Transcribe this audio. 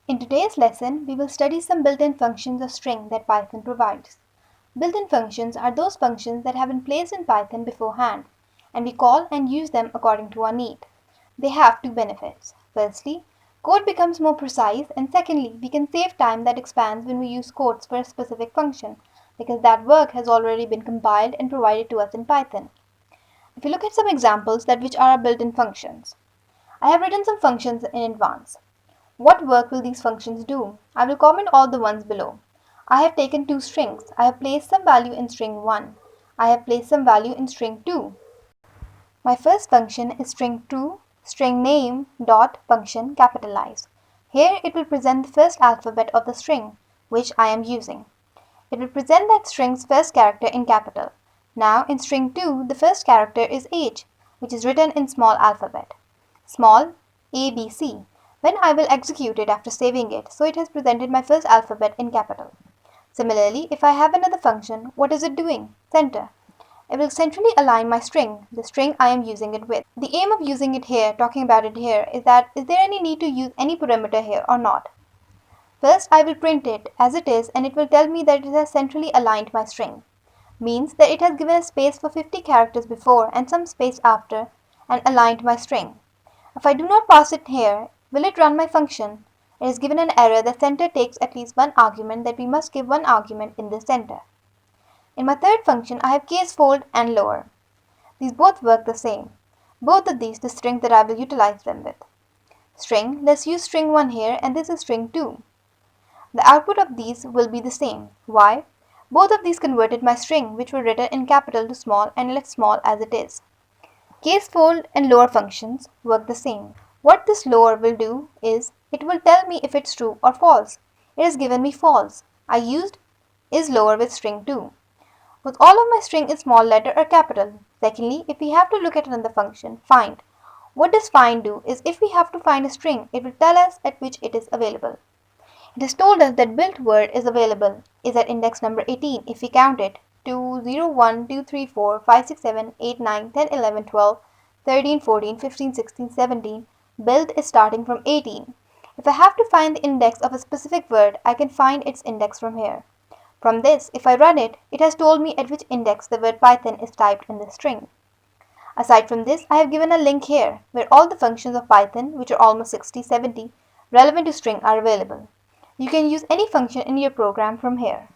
In today's lesson, we will study some built-in functions of string that Python provides. Built-in functions are those functions that have been placed in Python beforehand, and we call and use them according to our need. They have two benefits. Firstly, code becomes more precise, and secondly, we can save time that expands when we use quotes for a specific function, because that work has already been compiled and provided to us in Python. If you look at some examples that which are our built-in functions, I have written some functions in advance. What work will these functions do? I will comment all the ones below. I have taken two strings. I have placed some value in string 1. I have placed some value in string 2. My first function is string 2, string name dot function capitalized. Here it will present the first alphabet of the string, which I am using. It will present that string's first character in capital. Now in string 2, the first character is H, which is written in small alphabet. Small ABC. When I will execute it after saving it, so it has presented my first alphabet in capital. Similarly, if I have another function, what is it doing? Center. It will centrally align my string, the string I am using it with. The aim of using it here, talking about it here, is that is there any need to use any parameter here or not? First, I will print it as it is and it will tell me that it has centrally aligned my string. Means that it has given a space for 50 characters before and some space after and aligned my string. If I do not pass it here, will it run my function? It is given an error that center takes at least one argument, that we must give one argument in the center. In my third function, I have case fold and lower. These both work the same. Both of these the strings that I will utilize them with. String, let's use string 1 here and this is string 2. The output of these will be the same. Why? Both of these converted my string, which were written in capital to small and left small as it is. Case fold and lower functions work the same. What this lower will do is, it will tell me if it's true or false. It has given me false. I used is lower with string 2. With all of my string in small letter or capital. Secondly, if we have to look at another function, find. What does find do is if we have to find a string, it will tell us at which it is available. It has told us that built word is available is at index number 18 if we count it. 2, 0, 1, 2, 3, 4, 5, 6, 7, 8, 9, 10, 11, 12, 13, 14, 15, 16, 17. Build is starting from 18. If I have to find the index of a specific word, I can find its index from here. From this, if I run it, it has told me at which index the word Python is typed in the string. Aside from this, I have given a link here where all the functions of Python, which are almost 60-70, relevant to string are available. You can use any function in your program from here.